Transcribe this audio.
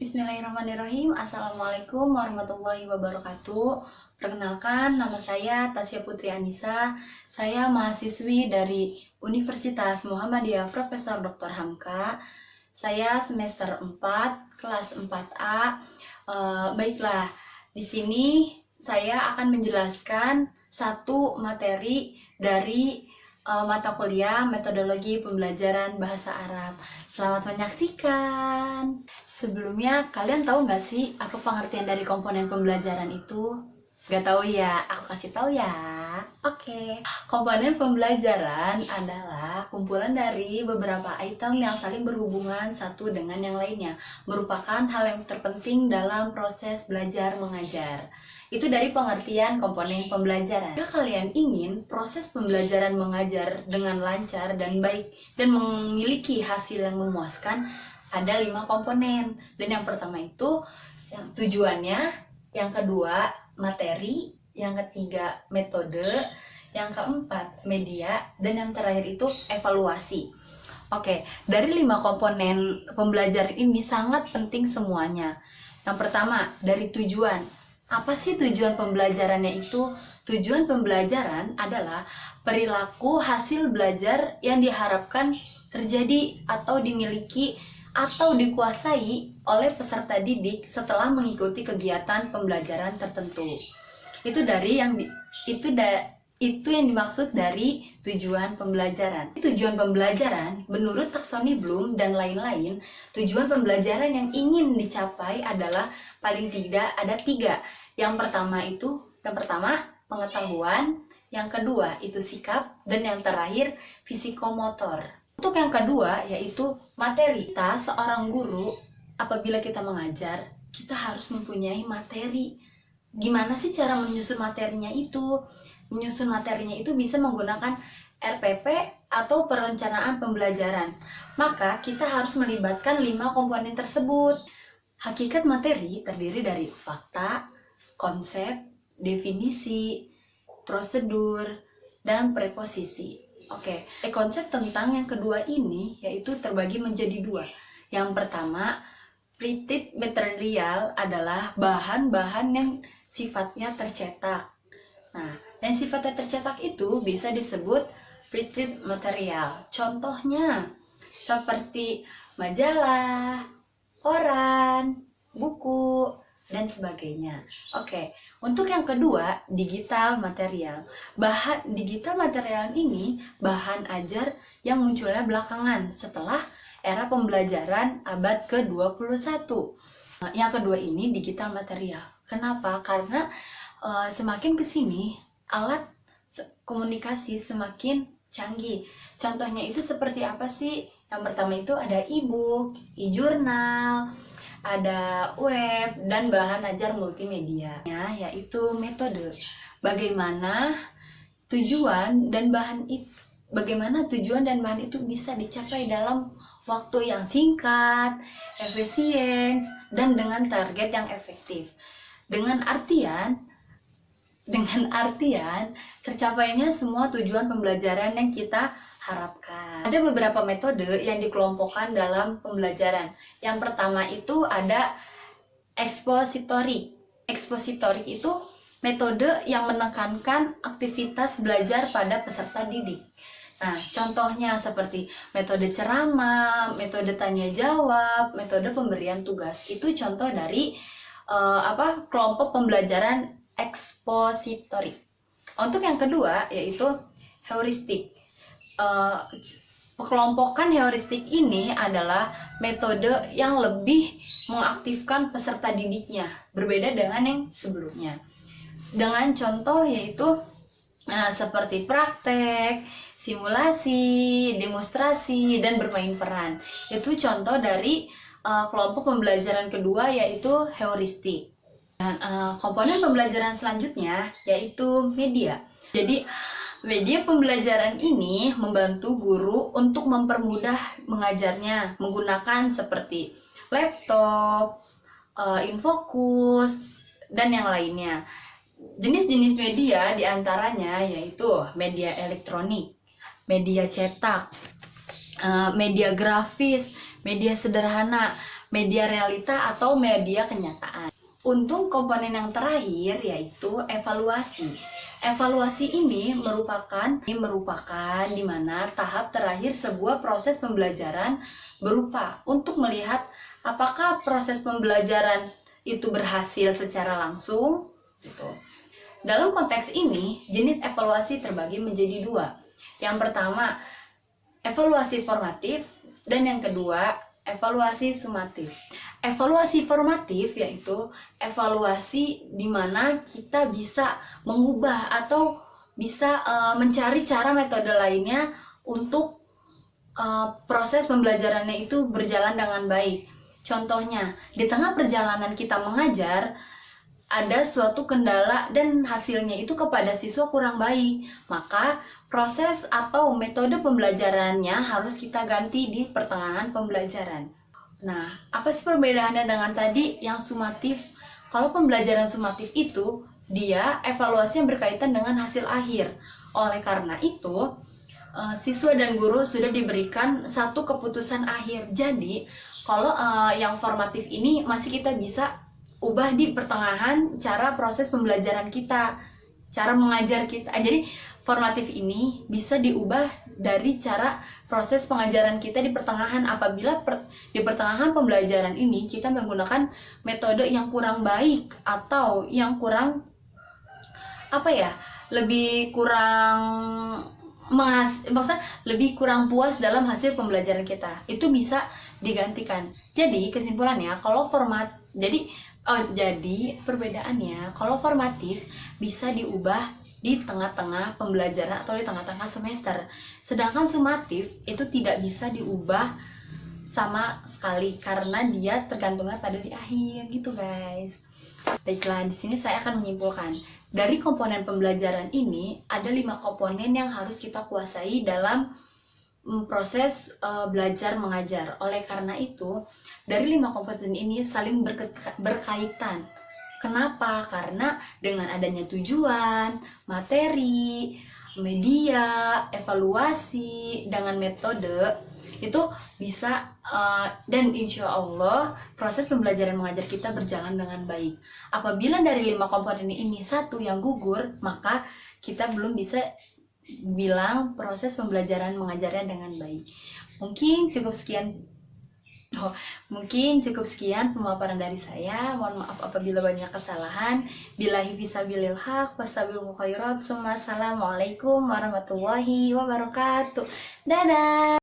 Bismillahirrahmanirrahim. Assalamualaikum warahmatullahi wabarakatuh. Perkenalkan, nama saya Tasya Putri Anissa. Saya mahasiswi dari Universitas Muhammadiyah Profesor Dr. Hamka. Saya semester 4, kelas 4A. Baiklah, di sini saya akan menjelaskan satu materi dari mata kuliah Metodologi Pembelajaran Bahasa Arab. Selamat menyaksikan. Sebelumnya, kalian tahu nggak sih apa pengertian dari komponen pembelajaran itu? Nggak tahu ya? Aku kasih tahu ya. Oke. Komponen pembelajaran adalah kumpulan dari beberapa item yang saling berhubungan satu dengan yang lainnya, merupakan hal yang terpenting dalam proses belajar mengajar. Itu dari pengertian komponen pembelajaran. Jika kalian ingin proses pembelajaran mengajar dengan lancar dan baik dan memiliki hasil yang memuaskan, ada 5 komponen. Dan yang pertama itu tujuannya, yang kedua materi, yang ketiga metode, yang keempat media, dan yang terakhir itu evaluasi. Oke, dari 5 komponen pembelajaran ini sangat penting semuanya. Yang pertama, dari tujuan. Apa sih tujuan pembelajarannya itu? Tujuan pembelajaran adalah perilaku hasil belajar yang diharapkan terjadi atau dimiliki atau dikuasai oleh peserta didik setelah mengikuti kegiatan pembelajaran tertentu. Itu yang dimaksud dari tujuan pembelajaran. Tujuan pembelajaran menurut taksoni Bloom dan lain-lain, tujuan pembelajaran yang ingin dicapai adalah paling tidak ada 3. Yang pertama pengetahuan, yang kedua itu sikap, dan yang terakhir fisikomotor. Untuk yang kedua yaitu materi. Kita seorang guru, apabila kita mengajar, kita harus mempunyai materi. Gimana sih cara menyusun materinya itu? Menyusun materinya itu bisa menggunakan RPP atau perencanaan pembelajaran. Maka kita harus melibatkan 5 komponen tersebut. Hakikat materi terdiri dari fakta, konsep, definisi, prosedur, dan preposisi. Oke, konsep tentang yang kedua ini yaitu terbagi menjadi 2. Yang pertama, printed material adalah bahan-bahan yang sifatnya tercetak. Nah, yang sifatnya tercetak itu bisa disebut printed material. Contohnya seperti majalah, koran, buku, dan sebagainya. Oke, untuk yang kedua, digital material. Bahan digital material ini bahan ajar yang munculnya belakangan setelah era pembelajaran abad ke-21. Yang kedua ini digital material. Kenapa? Karena semakin kesini alat komunikasi semakin canggih. Contohnya itu seperti apa sih? Yang pertama itu ada e-book, e-jurnal, ada web, dan bahan ajar multimedia, yaitu metode. Bagaimana tujuan dan bahan itu bisa dicapai dalam waktu yang singkat, efisien, dan dengan target yang efektif. Dengan artian tercapainya semua tujuan pembelajaran yang kita harapkan. Ada beberapa metode yang dikelompokkan dalam pembelajaran. Yang pertama itu ada ekspositorik. Ekspositorik itu metode yang menekankan aktivitas belajar pada peserta didik. Nah, contohnya seperti metode ceramah, metode tanya jawab, metode pemberian tugas. Itu contoh dari kelompok pembelajaran ekspositorik. Untuk yang kedua yaitu heuristik. Kelompokan heuristik ini adalah metode yang lebih mengaktifkan peserta didiknya, berbeda dengan yang sebelumnya. Dengan contoh yaitu seperti praktek, simulasi, demonstrasi, dan bermain peran. Itu contoh dari kelompok pembelajaran kedua yaitu heuristik. Dan komponen pembelajaran selanjutnya yaitu media. Jadi media pembelajaran ini membantu guru untuk mempermudah mengajarnya menggunakan seperti laptop, infocus, dan yang lainnya. Jenis-jenis media diantaranya yaitu media elektronik, media cetak, media grafis, media sederhana, media realita atau media kenyataan. Untuk komponen yang terakhir yaitu evaluasi. Evaluasi ini merupakan di mana tahap terakhir sebuah proses pembelajaran berupa untuk melihat apakah proses pembelajaran itu berhasil secara langsung gitu. Dalam konteks ini, jenis evaluasi terbagi menjadi dua. Yang pertama, evaluasi formatif, dan yang kedua, evaluasi sumatif. Evaluasi formatif yaitu evaluasi di mana kita bisa mengubah atau bisa mencari cara metode lainnya untuk proses pembelajarannya itu berjalan dengan baik. Contohnya, di tengah perjalanan kita mengajar, ada suatu kendala dan hasilnya itu kepada siswa kurang baik, maka proses atau metode pembelajarannya harus kita ganti di pertengahan pembelajaran. Nah, apa sih perbedaannya dengan tadi yang sumatif? Kalau pembelajaran sumatif itu, dia evaluasi yang berkaitan dengan hasil akhir. Oleh karena itu, siswa dan guru sudah diberikan satu keputusan akhir. Jadi, kalau yang formatif ini masih kita bisa ubah di pertengahan cara proses pembelajaran kita, cara mengajar kita. Jadi formatif ini bisa diubah dari cara proses pengajaran kita di pertengahan apabila di pertengahan pembelajaran ini kita menggunakan metode yang kurang baik atau yang kurang lebih kurang maksudnya lebih kurang puas dalam hasil pembelajaran kita. Itu bisa digantikan. Jadi kesimpulannya kalau jadi perbedaannya, kalau formatif bisa diubah di tengah-tengah pembelajaran atau di tengah-tengah semester. Sedangkan sumatif itu tidak bisa diubah sama sekali karena dia tergantungnya pada di akhir gitu guys. Baiklah, di sini saya akan menyimpulkan. Dari komponen pembelajaran ini ada 5 komponen yang harus kita kuasai dalam proses belajar mengajar. Oleh karena itu, dari 5 komponen ini saling berkaitan. Kenapa? Karena dengan adanya tujuan, materi, media, evaluasi, dengan metode itu bisa dan insya Allah proses pembelajaran mengajar kita berjalan dengan baik. Apabila dari 5 komponen ini satu yang gugur, maka kita belum bisa bilang proses pembelajaran mengajarnya dengan baik. Mungkin cukup sekian pemaparan dari saya. Mohon maaf apabila banyak kesalahan. Billahi fisabilil haq wastabiqul khairat. Assalamualaikum warahmatullahi wabarakatuh. Dadah.